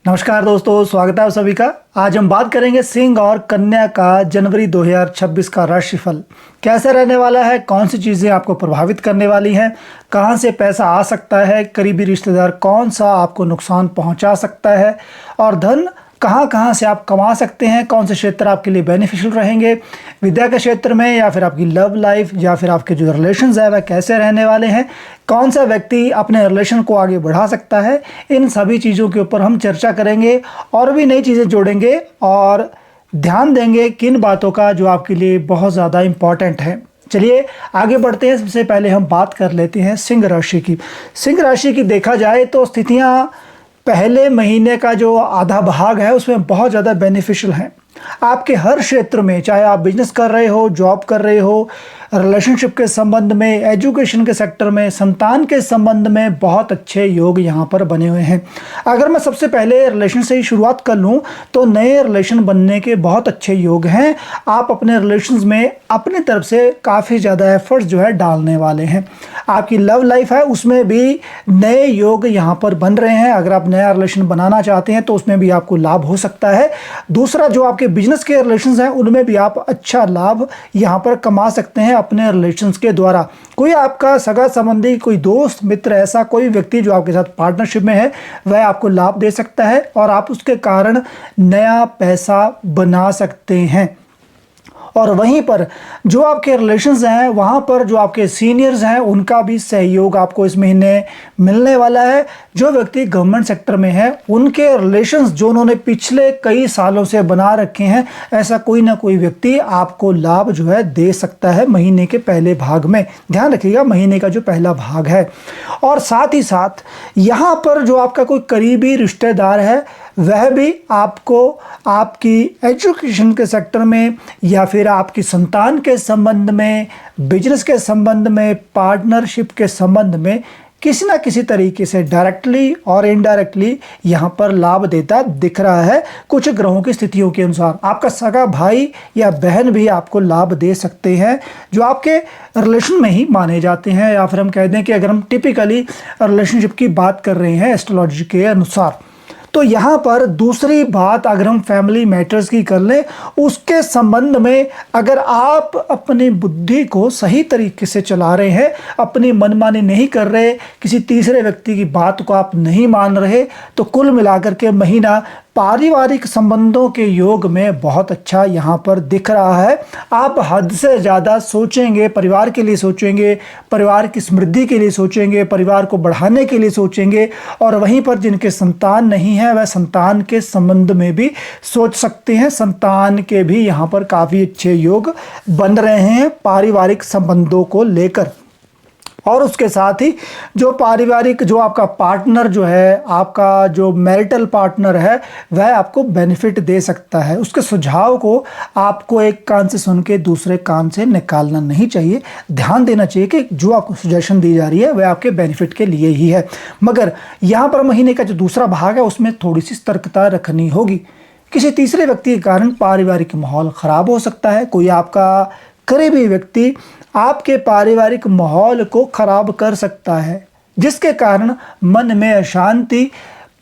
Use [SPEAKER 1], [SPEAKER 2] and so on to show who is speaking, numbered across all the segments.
[SPEAKER 1] नमस्कार दोस्तों, स्वागत है आप सभी का। आज हम बात करेंगे सिंह और कन्या का जनवरी 2026 का राशिफल कैसे रहने वाला है, कौन सी चीज़ें आपको प्रभावित करने वाली हैं, कहां से पैसा आ सकता है, करीबी रिश्तेदार कौन सा आपको नुकसान पहुंचा सकता है और धन कहां कहां से आप कमा सकते हैं, कौन से क्षेत्र आपके लिए बेनिफिशियल रहेंगे, विद्या के क्षेत्र में या फिर आपकी लव लाइफ या फिर आपके जो रिलेशंस है वह कैसे रहने वाले हैं, कौन सा व्यक्ति अपने रिलेशन को आगे बढ़ा सकता है। इन सभी चीज़ों के ऊपर हम चर्चा करेंगे और भी नई चीज़ें जोड़ेंगे और ध्यान देंगे किन बातों का जो आपके लिए बहुत ज़्यादा इम्पॉर्टेंट है। चलिए आगे बढ़ते हैं। सबसे पहले हम बात कर लेते हैं सिंह राशि की। सिंह राशि की देखा जाए तो स्थितियाँ पहले महीने का जो आधा भाग है उसमें बहुत ज़्यादा बेनिफिशियल हैं। आपके हर क्षेत्र में, चाहे आप बिजनेस कर रहे हो, जॉब कर रहे हो, रिलेशनशिप के संबंध में, एजुकेशन के सेक्टर में, संतान के संबंध में बहुत अच्छे योग यहाँ पर बने हुए हैं। अगर मैं सबसे पहले रिलेशन से ही शुरुआत कर लूँ तो नए रिलेशन बनने के बहुत अच्छे योग हैं। आप अपने रिलेशंस में अपनी तरफ से काफ़ी ज़्यादा एफर्ट्स जो है डालने वाले हैं। आपकी लव लाइफ है उसमें भी नए योग यहाँ पर बन रहे हैं। अगर आप नया रिलेशन बनाना चाहते हैं तो उसमें भी आपको लाभ हो सकता है। दूसरा, जो आपके बिजनेस के रिलेशंस हैं उनमें भी आप अच्छा लाभ यहाँ पर कमा सकते हैं अपने रिलेशंस के द्वारा। कोई आपका सगा संबंधी, कोई दोस्त मित्र, ऐसा कोई व्यक्ति जो आपके साथ पार्टनरशिप में है वह आपको लाभ दे सकता है और आप उसके कारण नया पैसा बना सकते हैं। और वहीं पर जो आपके रिलेशंस हैं वहाँ पर जो आपके सीनियर्स हैं उनका भी सहयोग आपको इस महीने मिलने वाला है। जो व्यक्ति गवर्नमेंट सेक्टर में है उनके रिलेशंस जो उन्होंने पिछले कई सालों से बना रखे हैं, ऐसा कोई ना कोई व्यक्ति आपको लाभ जो है दे सकता है महीने के पहले भाग में। ध्यान रखिएगा, महीने का जो पहला भाग है। और साथ ही साथ यहाँ पर जो आपका कोई करीबी रिश्तेदार है वह भी आपको आपकी एजुकेशन के सेक्टर में या फिर आपकी संतान के संबंध में, बिजनेस के संबंध में, पार्टनरशिप के संबंध में किसी ना किसी तरीके से डायरेक्टली और इनडायरेक्टली यहाँ पर लाभ देता दिख रहा है। कुछ ग्रहों की स्थितियों के अनुसार आपका सगा भाई या बहन भी आपको लाभ दे सकते हैं जो आपके रिलेशन में ही माने जाते हैं, या फिर हम कह दें कि अगर हम टिपिकली रिलेशनशिप की बात कर रहे हैं एस्ट्रोलॉजी के अनुसार। तो यहाँ पर दूसरी बात अगर हम फैमिली मैटर्स की कर लें, उसके संबंध में अगर आप अपनी बुद्धि को सही तरीके से चला रहे हैं, अपनी मनमानी नहीं कर रहे, किसी तीसरे व्यक्ति की बात को आप नहीं मान रहे, तो कुल मिलाकर के महीना पारिवारिक संबंधों के योग में बहुत अच्छा यहाँ पर दिख रहा है। आप हद से ज़्यादा सोचेंगे, परिवार के लिए सोचेंगे, परिवार की समृद्धि के लिए सोचेंगे, परिवार को बढ़ाने के लिए सोचेंगे। और वहीं पर जिनके संतान नहीं है वह संतान के संबंध में भी सोच सकते हैं। संतान के भी यहाँ पर काफ़ी अच्छे योग बन रहे हैं पारिवारिक संबंधों को लेकर। और उसके साथ ही जो पारिवारिक, जो आपका पार्टनर जो है, आपका जो मैरिटल पार्टनर है वह आपको बेनिफिट दे सकता है। उसके सुझाव को आपको एक कान से सुन के दूसरे कान से निकालना नहीं चाहिए। ध्यान देना चाहिए कि जो आपको सजेशन दी जा रही है वह आपके बेनिफिट के लिए ही है। मगर यहाँ पर महीने का जो दूसरा भाग है उसमें थोड़ी सी सतर्कता रखनी होगी। किसी तीसरे व्यक्ति के कारण पारिवारिक माहौल ख़राब हो सकता है। कोई आपका करीबी व्यक्ति आपके पारिवारिक माहौल को खराब कर सकता है, जिसके कारण मन में अशांति,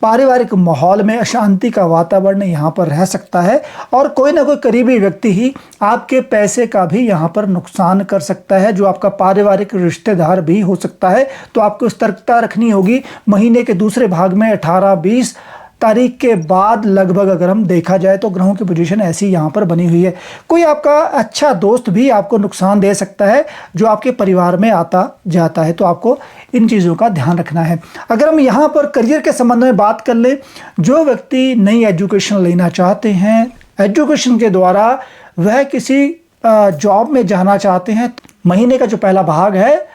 [SPEAKER 1] पारिवारिक माहौल में अशांति का वातावरण यहाँ पर रह सकता है। और कोई ना कोई करीबी व्यक्ति ही आपके पैसे का भी यहाँ पर नुकसान कर सकता है, जो आपका पारिवारिक रिश्तेदार भी हो सकता है। तो आपको सतर्कता रखनी होगी। महीने के दूसरे भाग में 18-20 तारीख के बाद लगभग अगर हम देखा जाए तो ग्रहों की पोजीशन ऐसी यहाँ पर बनी हुई है। कोई आपका अच्छा दोस्त भी आपको नुकसान दे सकता है जो आपके परिवार में आता जाता है। तो आपको इन चीज़ों का ध्यान रखना है। अगर हम यहाँ पर करियर के संबंध में बात कर ले, जो व्यक्ति नई एजुकेशन लेना चाहते हैं, एजुकेशन के द्वारा वह किसी जॉब में जाना चाहते हैं, महीने का जो पहला भाग है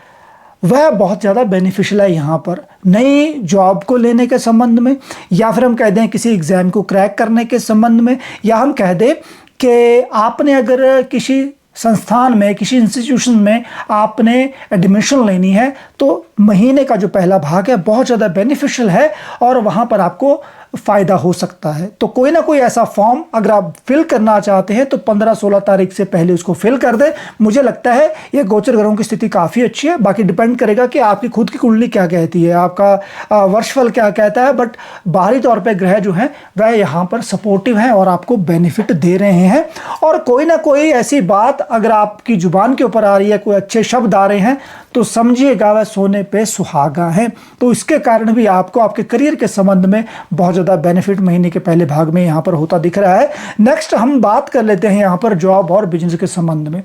[SPEAKER 1] वह बहुत ज़्यादा बेनिफिशियल है यहाँ पर नई जॉब को लेने के संबंध में, या फिर हम कह दें किसी एग्ज़ाम को क्रैक करने के संबंध में, या हम कह दें कि आपने अगर किसी संस्थान में, किसी इंस्टीट्यूशन में आपने एडमिशन लेनी है तो महीने का जो पहला भाग है बहुत ज़्यादा बेनिफिशियल है और वहाँ पर आपको फ़ायदा हो सकता है। तो कोई ना कोई ऐसा फॉर्म अगर आप फिल करना चाहते हैं तो 15-16 तारीख से पहले उसको फिल कर दें। मुझे लगता है ये गोचर ग्रहों की स्थिति काफ़ी अच्छी है। बाकी डिपेंड करेगा कि आपकी खुद की कुंडली क्या कहती है, आपका वर्षफल क्या कहता है, बट बाहरी तौर पर ग्रह जो हैं वह यहाँ पर सपोर्टिव हैं और आपको बेनिफिट दे रहे हैं। और कोई ना कोई ऐसी बात अगर आपकी जुबान के ऊपर आ रही है, कोई अच्छे शब्द आ रहे हैं, तो समझिएगा वह सोने पे सुहागा है। तो इसके कारण भी आपको आपके करियर के संबंध में बहुत ज़्यादा बेनिफिट महीने के पहले भाग में यहाँ पर होता दिख रहा है। नेक्स्ट हम बात कर लेते हैं यहाँ पर जॉब और बिजनेस के संबंध में।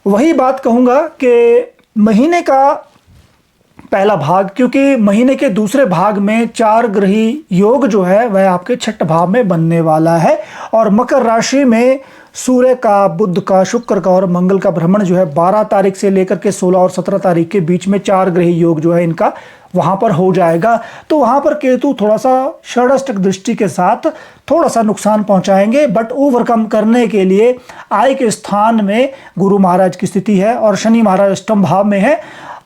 [SPEAKER 1] वही बात कहूँगा कि महीने का पहला भाग, क्योंकि महीने के दूसरे भाग में 4 ग्रही योग जो है वह आपके छठे भाव में बनने वाला है। और मकर राशि में सूर्य का, बुध का, शुक्र का और मंगल का भ्रमण जो है 12 तारीख से लेकर के 16 और 17 तारीख के बीच में 4 ग्रही योग जो है इनका वहाँ पर हो जाएगा। तो वहाँ पर केतु थोड़ा सा षडाष्टक दृष्टि के साथ थोड़ा सा नुकसान पहुँचाएंगे, बट ओवरकम करने के लिए आय के स्थान में गुरु महाराज की स्थिति है और शनि महाराज अष्टम भाव में है।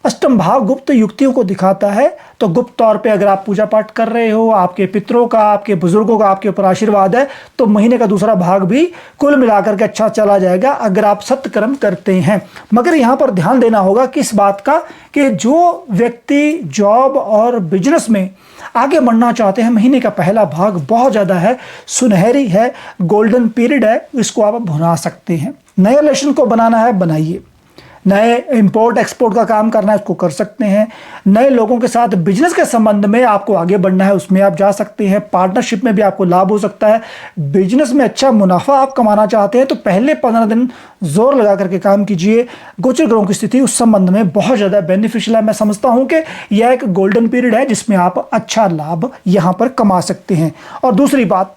[SPEAKER 1] अष्टम भाव गुप्त युक्तियों को दिखाता है। तो गुप्त तौर पे अगर आप पूजा पाठ कर रहे हो, आपके पितरों का, आपके बुजुर्गों का आपके ऊपर आशीर्वाद है, तो महीने का दूसरा भाग भी कुल मिलाकर के अच्छा चला जाएगा अगर आप सत्कर्म करते हैं। मगर यहाँ पर ध्यान देना होगा किस बात का, कि जो व्यक्ति जॉब और बिजनेस में आगे बढ़ना चाहते हैं, महीने का पहला भाग बहुत ज़्यादा है, सुनहरी है, गोल्डन पीरियड है, इसको आप भुना सकते हैं। नए रिलेशन को बनाना है, बनाइए। नए इंपोर्ट एक्सपोर्ट का काम करना है, उसको कर सकते हैं। नए लोगों के साथ बिजनेस के संबंध में आपको आगे बढ़ना है, उसमें आप जा सकते हैं। पार्टनरशिप में भी आपको लाभ हो सकता है। बिजनेस में अच्छा मुनाफा आप कमाना चाहते हैं तो पहले 15 दिन जोर लगा करके काम कीजिए। गोचर ग्रहों की स्थिति उस संबंध में बहुत ज़्यादा बेनिफिशियल है। मैं समझता हूँ कि यह एक गोल्डन पीरियड है जिसमें आप अच्छा लाभ यहाँ पर कमा सकते हैं। और दूसरी बात,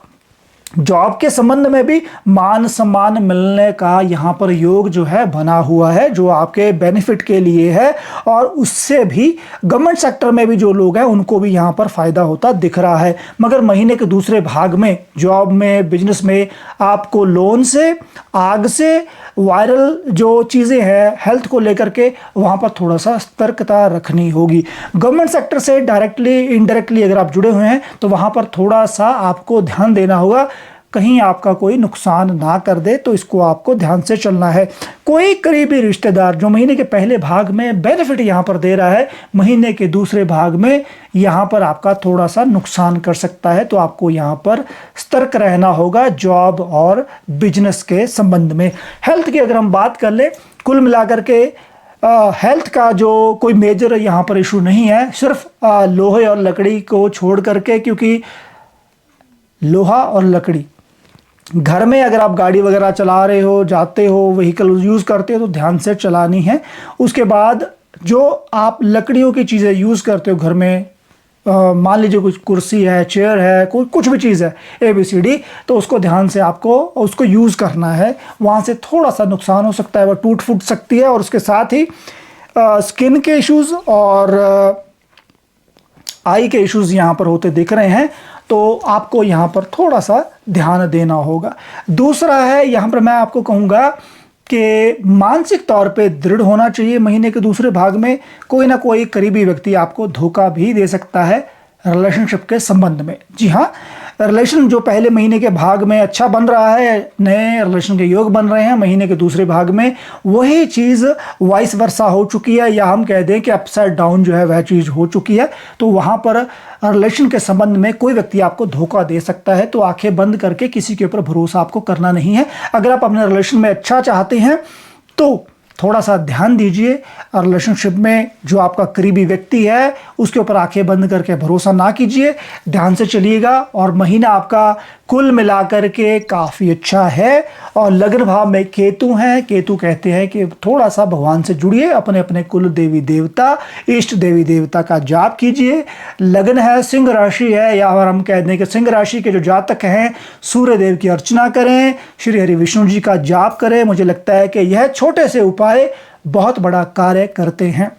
[SPEAKER 1] जॉब के संबंध में भी मान सम्मान मिलने का यहाँ पर योग जो है बना हुआ है, जो आपके बेनिफिट के लिए है। और उससे भी गवर्नमेंट सेक्टर में भी जो लोग हैं उनको भी यहाँ पर फायदा होता दिख रहा है। मगर महीने के दूसरे भाग में जॉब में, बिजनेस में आपको लोन से, आग से, वायरल जो चीज़ें हैं हेल्थ को लेकर के, वहाँ पर थोड़ा सा सतर्कता रखनी होगी। गवर्नमेंट सेक्टर से डायरेक्टली इनडायरेक्टली अगर आप जुड़े हुए हैं तो वहाँ पर थोड़ा सा आपको ध्यान देना होगा, कहीं आपका कोई नुकसान ना कर दे, तो इसको आपको ध्यान से चलना है। कोई करीबी रिश्तेदार जो महीने के पहले भाग में बेनिफिट यहाँ पर दे रहा है, महीने के दूसरे भाग में यहाँ पर आपका थोड़ा सा नुकसान कर सकता है। तो आपको यहाँ पर सतर्क रहना होगा जॉब और बिजनेस के संबंध में। हेल्थ की अगर हम बात कर ले, कुल मिलाकर के हेल्थ का जो कोई मेजर यहाँ पर इशू नहीं है, सिर्फ लोहे और लकड़ी को छोड़ करके, क्योंकि लोहा और लकड़ी घर में अगर आप गाड़ी वगैरह चला रहे हो, जाते हो, व्हीकल यूज़ करते हो तो ध्यान से चलानी है। उसके बाद जो आप लकड़ियों की चीज़ें यूज़ करते हो घर में, मान लीजिए कुछ कुर्सी है, चेयर है, कुछ भी चीज़ है ABCD, तो उसको ध्यान से आपको उसको यूज़ करना है। वहाँ से थोड़ा सा नुकसान हो सकता है, वह टूट फूट सकती है। और उसके साथ ही स्किन के इश्यूज़ और आई के इश्यूज़ यहाँ पर होते दिख रहे हैं, तो आपको यहाँ पर थोड़ा सा ध्यान देना होगा। दूसरा है, यहाँ पर मैं आपको कहूँगा कि मानसिक तौर पे दृढ़ होना चाहिए। महीने के दूसरे भाग में कोई ना कोई करीबी व्यक्ति आपको धोखा भी दे सकता है रिलेशनशिप के संबंध में। जी हाँ, रिलेशन जो पहले महीने के भाग में अच्छा बन रहा है, नए रिलेशन के योग बन रहे हैं, महीने के दूसरे भाग में वही चीज़ वाइस वर्सा हो चुकी है, या हम कह दें कि अपसाइड डाउन जो है वह चीज़ हो चुकी है। तो वहाँ पर रिलेशन के संबंध में कोई व्यक्ति आपको धोखा दे सकता है। तो आंखें बंद करके किसी के ऊपर भरोसा आपको करना नहीं है। अगर आप अपने रिलेशन में अच्छा चाहते हैं तो थोड़ा सा ध्यान दीजिए। रिलेशनशिप में जो आपका करीबी व्यक्ति है उसके ऊपर आंखें बंद करके भरोसा ना कीजिए, ध्यान से चलिएगा। और महीना आपका कुल मिलाकर के काफ़ी अच्छा है। और लग्न भाव में केतु हैं। केतु कहते हैं कि थोड़ा सा भगवान से जुड़िए, अपने अपने कुल देवी देवता, इष्ट देवी देवता का जाप कीजिए। लग्न है, सिंह राशि है, या और हम कह दें कि सिंह राशि के जो जातक हैं सूर्य देव की अर्चना करें, श्री हरि विष्णु जी का जाप करें। मुझे लगता है कि यह छोटे से उपाय बहुत बड़ा कार्य करते हैं।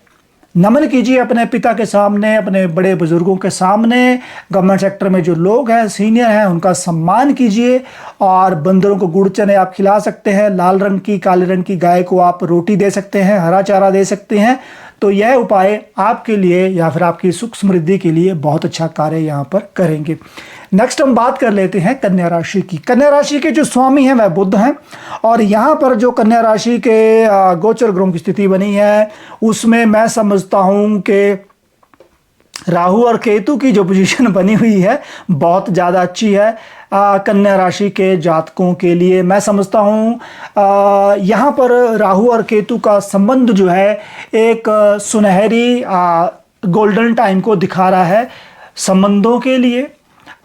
[SPEAKER 1] नमन कीजिए अपने पिता के सामने, अपने बड़े बुजुर्गों के सामने। गवर्नमेंट सेक्टर में जो लोग हैं, सीनियर हैं, उनका सम्मान कीजिए। और बंदरों को गुड़ चने आप खिला सकते हैं, लाल रंग की, काले रंग की गाय को आप रोटी दे सकते हैं, हरा चारा दे सकते हैं। तो यह उपाय आपके लिए या फिर आपकी सुख समृद्धि के लिए बहुत अच्छा कार्य यहाँ पर करेंगे। नेक्स्ट हम बात कर लेते हैं कन्या राशि की। कन्या राशि के जो स्वामी हैं वह बुध हैं, और यहाँ पर जो कन्या राशि के गोचर ग्रहों की स्थिति बनी है उसमें मैं समझता हूँ कि राहु और केतु की जो पोजीशन बनी हुई है बहुत ज़्यादा अच्छी है कन्या राशि के जातकों के लिए। मैं समझता हूँ यहाँ पर राहु और केतु का संबंध जो है एक सुनहरी गोल्डन टाइम को दिखा रहा है संबंधों के लिए,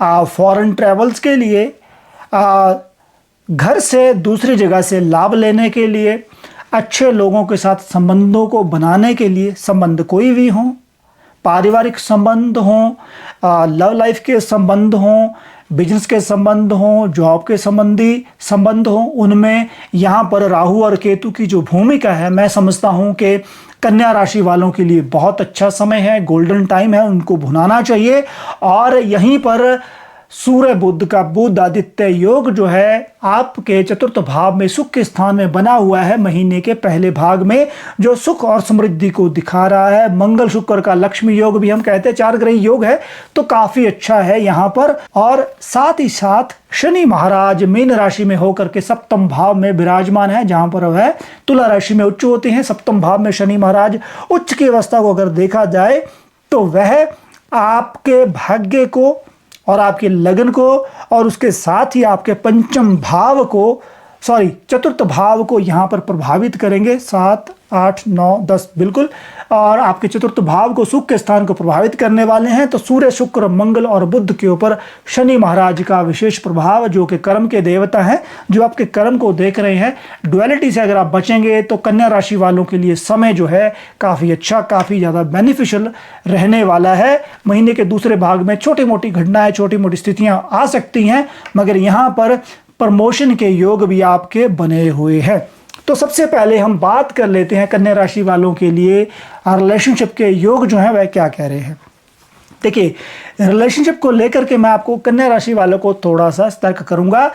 [SPEAKER 1] फॉरेन ट्रैवल्स के लिए, घर से दूसरी जगह से लाभ लेने के लिए, अच्छे लोगों के साथ संबंधों को बनाने के लिए, संबंध कोई भी हों, पारिवारिक संबंध हों, लव लाइफ के संबंध हों, बिजनेस के संबंध हों, जॉब के संबंधी संबंध हों, उनमें यहाँ पर राहु और केतु की जो भूमिका है मैं समझता हूँ कि कन्या राशि वालों के लिए बहुत अच्छा समय है, गोल्डन टाइम है, उनको भुनाना चाहिए। और यहीं पर सूर्य बुध का बुध आदित्य योग जो है आपके चतुर्थ भाव में सुख के स्थान में बना हुआ है महीने के पहले भाग में, जो सुख और समृद्धि को दिखा रहा है। मंगल शुक्र का लक्ष्मी योग भी हम कहते हैं 4 ग्रही योग है, तो काफी अच्छा है यहाँ पर। और साथ ही साथ शनि महाराज मीन राशि में होकर के सप्तम भाव में विराजमान है, जहां पर वह तुला राशि में उच्च होते हैं। सप्तम भाव में शनि महाराज उच्च की अवस्था को अगर देखा जाए तो वह आपके भाग्य को और आपके लगन को और उसके साथ ही आपके पंचम भाव को चतुर्थ भाव को यहाँ पर प्रभावित करेंगे। 7, 8, 9, 10 बिल्कुल, और आपके चतुर्थ भाव को सुख के स्थान को प्रभावित करने वाले हैं। तो सूर्य शुक्र मंगल और बुध के ऊपर शनि महाराज का विशेष प्रभाव, जो कि कर्म के देवता हैं, जो आपके कर्म को देख रहे हैं। डुअलिटी से अगर आप बचेंगे तो कन्या राशि वालों के लिए समय जो है काफ़ी अच्छा, काफ़ी ज़्यादा बेनिफिशियल रहने वाला है। महीने के दूसरे भाग में छोटी मोटी घटनाएं, छोटी मोटी स्थितियाँ आ सकती हैं, मगर यहाँ पर प्रमोशन के योग भी आपके बने हुए हैं। तो सबसे पहले हम बात कर लेते हैं कन्या राशि वालों के लिए रिलेशनशिप के योग जो हैं वह क्या कह रहे हैं। देखिए, रिलेशनशिप को लेकर के मैं आपको कन्या राशि वालों को थोड़ा सा सतर्क करूंगा।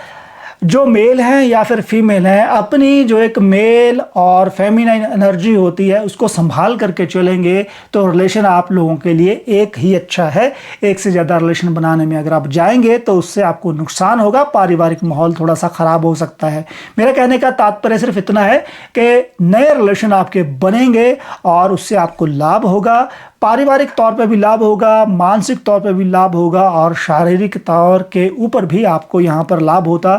[SPEAKER 1] जो मेल हैं या फिर फीमेल हैं, अपनी जो एक मेल और फेमिनाइन एनर्जी होती है उसको संभाल करके चलेंगे तो रिलेशन आप लोगों के लिए एक ही अच्छा है। एक से ज़्यादा रिलेशन बनाने में अगर आप जाएंगे तो उससे आपको नुकसान होगा, पारिवारिक माहौल थोड़ा सा ख़राब हो सकता है। मेरा कहने का तात्पर्य सिर्फ इतना है कि नए रिलेशन आपके बनेंगे और उससे आपको लाभ होगा, पारिवारिक तौर पे भी लाभ होगा, मानसिक तौर पे भी लाभ होगा और शारीरिक तौर के ऊपर भी आपको यहाँ पर लाभ होता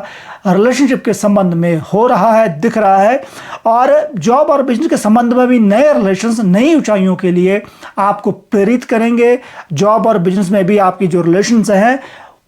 [SPEAKER 1] रिलेशनशिप के संबंध में हो रहा है, दिख रहा है। और जॉब और बिजनेस के संबंध में भी नए रिलेशंस नई ऊंचाइयों के लिए आपको प्रेरित करेंगे। जॉब और बिजनेस में भी आपकी जो रिलेशंस हैं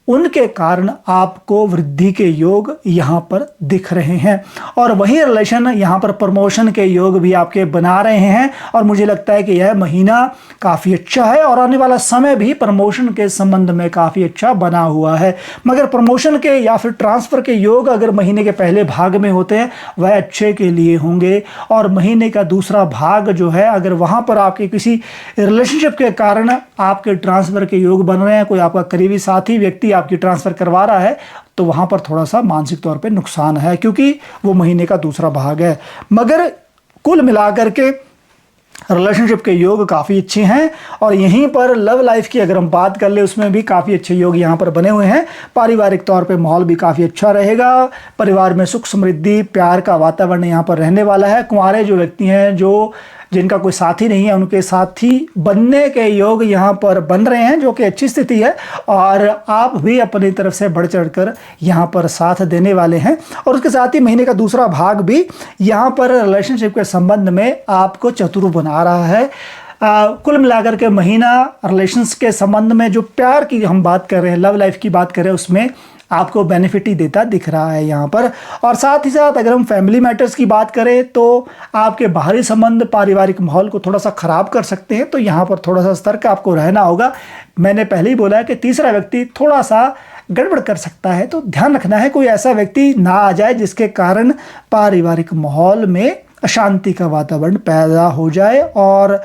[SPEAKER 1] उनके कारण आपको वृद्धि के योग यहाँ पर दिख रहे हैं, और वही रिलेशन यहाँ पर प्रमोशन के योग भी आपके बना रहे हैं। और मुझे लगता है कि यह महीना काफ़ी अच्छा है और आने वाला समय भी प्रमोशन के संबंध में काफ़ी अच्छा बना हुआ है। मगर प्रमोशन के या फिर ट्रांसफ़र के योग अगर महीने के पहले भाग में होते हैं वह अच्छे के लिए होंगे, और महीने का दूसरा भाग जो है अगर वहाँ पर आपके किसी रिलेशनशिप के कारण आपके ट्रांसफ़र के योग बन रहे हैं, कोई आपका करीबी साथी व्यक्ति आपकी ट्रांसफर करवा रहा है, तो वहां पर थोड़ा सा मानसिक तौर पे नुकसान है, क्योंकि वो महीने का दूसरा भाग है। मगर कुल मिलाकर के रिलेशनशिप के योग काफ़ी अच्छे हैं। और यहीं पर लव लाइफ की अगर हम बात कर ले उसमें भी काफ़ी अच्छे योग यहाँ पर बने हुए हैं। पारिवारिक तौर पे माहौल भी काफ़ी अच्छा रहेगा, परिवार में सुख समृद्धि प्यार का वातावरण यहाँ पर रहने वाला है। कुंवारे जो व्यक्ति हैं, जो जिनका कोई साथी नहीं है, उनके साथी बनने के योग यहाँ पर बन रहे हैं, जो कि अच्छी स्थिति है। और आप भी अपनी तरफ से बढ़ चढ़कर यहाँ पर साथ देने वाले हैं। और उसके साथ ही महीने का दूसरा भाग भी यहाँ पर रिलेशनशिप के संबंध में आपको चतुर बना रहा है। कुल मिलाकर के महीना रिलेशंस के संबंध में जो प्यार की हम बात कर रहे हैं, लव लाइफ की बात कर रहे हैं, उसमें आपको बेनिफिट ही देता दिख रहा है यहाँ पर। और साथ ही साथ अगर हम फैमिली मैटर्स की बात करें तो आपके बाहरी संबंध पारिवारिक माहौल को थोड़ा सा ख़राब कर सकते हैं, तो यहाँ पर थोड़ा सा सतर्क आपको रहना होगा। मैंने पहले ही बोला है कि तीसरा व्यक्ति थोड़ा सा गड़बड़ कर सकता है, तो ध्यान रखना है कोई ऐसा व्यक्ति ना आ जाए जिसके कारण पारिवारिक माहौल में अशांति का वातावरण पैदा हो जाए और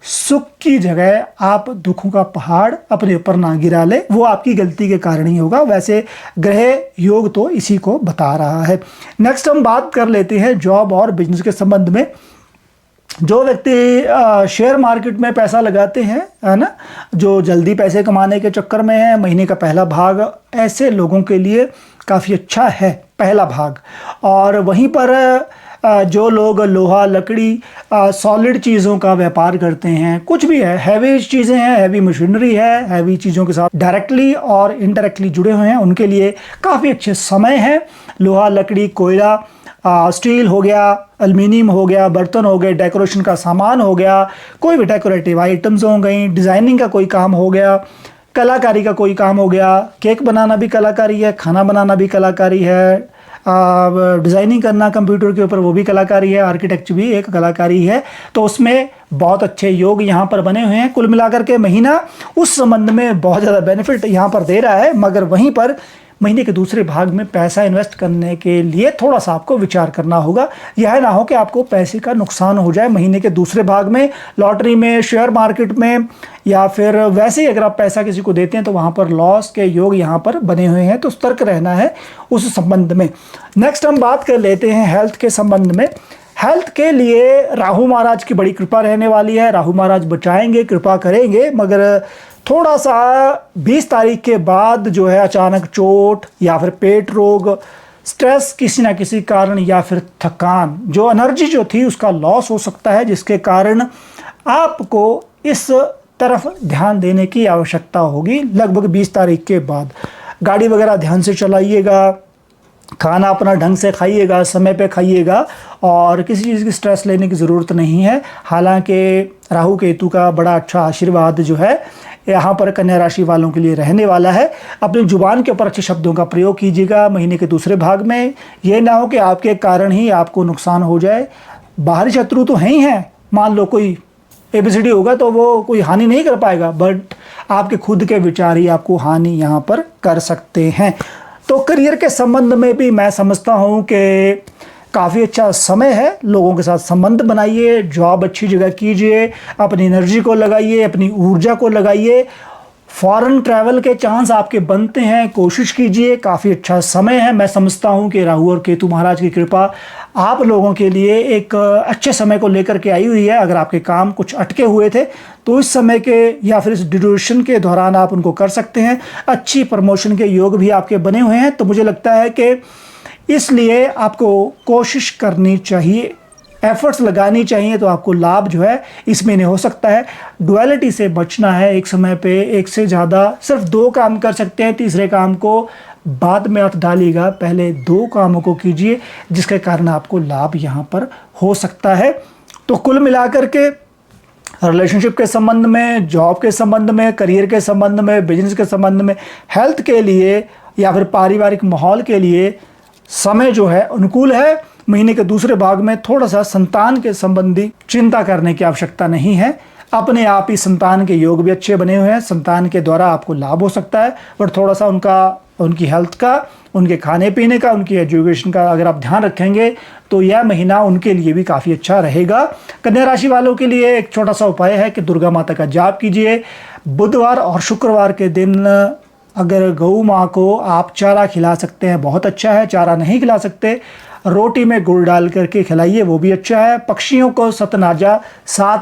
[SPEAKER 1] सुख की जगह आप दुखों का पहाड़ अपने ऊपर ना गिरा ले। वो आपकी गलती के कारण ही होगा। वैसे ग्रह योग तो इसी को बता रहा है। नेक्स्ट हम बात कर लेते हैं जॉब और बिजनेस के संबंध में। जो व्यक्ति शेयर मार्केट में पैसा लगाते हैं, है ना, जो जल्दी पैसे कमाने के चक्कर में है, महीने का पहला भाग ऐसे लोगों के लिए काफ़ी अच्छा है, पहला भाग। और वहीं पर जो लोग लोहा लकड़ी सॉलिड चीज़ों का व्यापार करते हैं, कुछ भी है, हैवी चीज़ें हैं, हैवी मशीनरी है, हैवी चीज़ों के साथ डायरेक्टली और इनडायरेक्टली जुड़े हुए हैं, उनके लिए काफ़ी अच्छे समय है। लोहा लकड़ी कोयला स्टील हो गया, एल्युमिनियम हो गया, बर्तन हो गए, डेकोरेशन का सामान हो गया, कोई भी डेकोरेटिव आइटम्स हो गई, डिज़ाइनिंग का कोई काम हो गया, कलाकारी का कोई काम हो गया, केक बनाना भी कलाकारी है, खाना बनाना भी कलाकारी है, डिज़ाइनिंग करना कंप्यूटर के ऊपर वो भी कलाकारी है, आर्किटेक्चर भी एक कलाकारी है। तो उसमें बहुत अच्छे योग यहाँ पर बने हुए हैं। कुल मिलाकर के महीना उस संबंध में बहुत ज़्यादा बेनिफिट यहाँ पर दे रहा है, मगर वहीं पर महीने के दूसरे भाग में पैसा इन्वेस्ट करने के लिए थोड़ा सा आपको विचार करना होगा। यह ना हो कि आपको पैसे का नुकसान हो जाए महीने के दूसरे भाग में, लॉटरी में, शेयर मार्केट में, या फिर वैसे ही अगर आप पैसा किसी को देते हैं तो वहाँ पर लॉस के योग यहाँ पर बने हुए हैं। तो सतर्क रहना है उस संबंध में। नेक्स्ट हम बात कर लेते हैं हेल्थ के संबंध में। हेल्थ के लिए राहु महाराज की बड़ी कृपा रहने वाली है। राहु महाराज बचाएंगे, कृपा करेंगे, मगर थोड़ा सा 20 तारीख के बाद जो है अचानक चोट या फिर पेट रोग, स्ट्रेस किसी ना किसी कारण, या फिर थकान, जो एनर्जी जो थी उसका लॉस हो सकता है, जिसके कारण आपको इस तरफ ध्यान देने की आवश्यकता होगी लगभग 20 तारीख के बाद। गाड़ी वगैरह ध्यान से चलाइएगा, खाना अपना ढंग से खाइएगा, समय पे खाइएगा, और किसी चीज़ की स्ट्रेस लेने की ज़रूरत नहीं है। हालांकि राहु केतु का बड़ा अच्छा आशीर्वाद जो है यहाँ पर कन्या राशि वालों के लिए रहने वाला है। अपनी जुबान के ऊपर अच्छे शब्दों का प्रयोग कीजिएगा महीने के दूसरे भाग में। ये ना हो कि आपके कारण ही आपको नुकसान हो जाए। बाहरी शत्रु तो हैं ही हैं, मान लो कोई ABCD होगा तो वो कोई हानि नहीं कर पाएगा, बट आपके खुद के विचार ही आपको हानि यहाँ पर कर सकते हैं। तो करियर के संबंध में भी मैं समझता हूँ कि काफ़ी अच्छा समय है। लोगों के साथ संबंध बनाइए, जॉब अच्छी जगह कीजिए, अपनी एनर्जी को लगाइए, अपनी ऊर्जा को लगाइए। फॉरेन ट्रैवल के चांस आपके बनते हैं, कोशिश कीजिए, काफ़ी अच्छा समय है। मैं समझता हूँ कि राहु और केतु महाराज की कृपा आप लोगों के लिए एक अच्छे समय को लेकर के आई हुई है। अगर आपके काम कुछ अटके हुए थे तो इस समय के या फिर इस ड्यूरेशन के दौरान आप उनको कर सकते हैं। अच्छी प्रमोशन के योग भी आपके बने हुए हैं। तो मुझे लगता है कि इसलिए आपको कोशिश करनी चाहिए, एफर्ट्स लगानी चाहिए, तो आपको लाभ जो है इस महीने हो सकता है। डुअलिटी से बचना है। एक समय पे एक से ज़्यादा सिर्फ 2 काम कर सकते हैं, तीसरे काम को बाद में हाथ डालिएगा, पहले 2 कामों को कीजिए, जिसके कारण आपको लाभ यहाँ पर हो सकता है। तो कुल मिलाकर के रिलेशनशिप के संबंध में, जॉब के संबंध में, करियर के संबंध में, बिजनेस के संबंध में, हेल्थ के लिए या फिर पारिवारिक माहौल के लिए समय जो है अनुकूल है। महीने के दूसरे भाग में थोड़ा सा संतान के संबंधी चिंता करने की आवश्यकता नहीं है। अपने आप ही संतान के योग भी अच्छे बने हुए हैं, संतान के द्वारा आपको लाभ हो सकता है, बट थोड़ा सा उनकी हेल्थ का, उनके खाने पीने का, उनकी एजुकेशन का अगर आप ध्यान रखेंगे तो यह महीना उनके लिए भी काफ़ी अच्छा रहेगा। कन्या राशि वालों के लिए एक छोटा सा उपाय है कि दुर्गा माता का जाप कीजिए। बुधवार और शुक्रवार के दिन अगर गऊ माँ को आप चारा खिला सकते हैं, बहुत अच्छा है। चारा नहीं खिला सकते, रोटी में गुड़ डाल करके खिलाइए, वो भी अच्छा है। पक्षियों को सात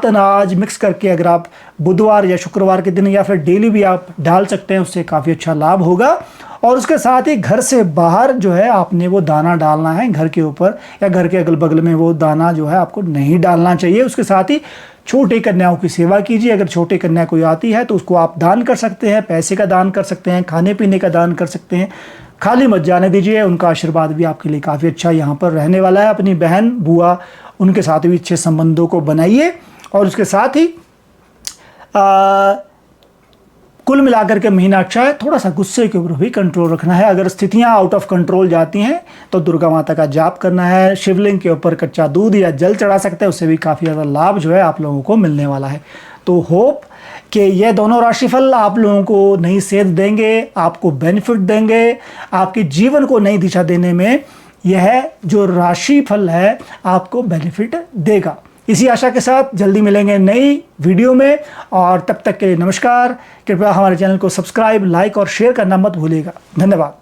[SPEAKER 1] अनाज मिक्स करके अगर आप बुधवार या शुक्रवार के दिन या फिर डेली भी आप डाल सकते हैं, उससे काफ़ी अच्छा लाभ होगा। और उसके साथ ही घर से बाहर जो है आपने वो दाना डालना है, घर के ऊपर या घर के अगल बगल में वो दाना जो है आपको नहीं डालना चाहिए। उसके साथ ही छोटी कन्याओं की सेवा कीजिए। अगर छोटी कन्या कोई आती है तो उसको आप दान कर सकते हैं, पैसे का दान कर सकते हैं, खाने पीने का दान कर सकते हैं। खाली मत जाने दीजिए, उनका आशीर्वाद भी आपके लिए काफ़ी अच्छा यहाँ पर रहने वाला है। अपनी बहन, बुआ, उनके साथ भी अच्छे संबंधों को बनाइए। और उसके साथ ही कुल मिलाकर के महीना अच्छा है। थोड़ा सा गुस्से के ऊपर भी कंट्रोल रखना है। अगर स्थितियां आउट ऑफ कंट्रोल जाती हैं तो दुर्गा माता का जाप करना है। शिवलिंग के ऊपर कच्चा दूध या जल चढ़ा सकते हैं, उससे भी काफ़ी ज़्यादा लाभ जो है आप लोगों को मिलने वाला है। तो होप कि ये दोनों राशिफल आप लोगों को नई सेध देंगे, आपको बेनिफिट देंगे, आपके जीवन को नई दिशा देने में यह जो राशिफल है आपको बेनिफिट देगा। इसी आशा के साथ जल्दी मिलेंगे नई वीडियो में, और तब तक के लिए नमस्कार। कृपया हमारे चैनल को सब्सक्राइब, लाइक और शेयर करना मत भूलिएगा। धन्यवाद।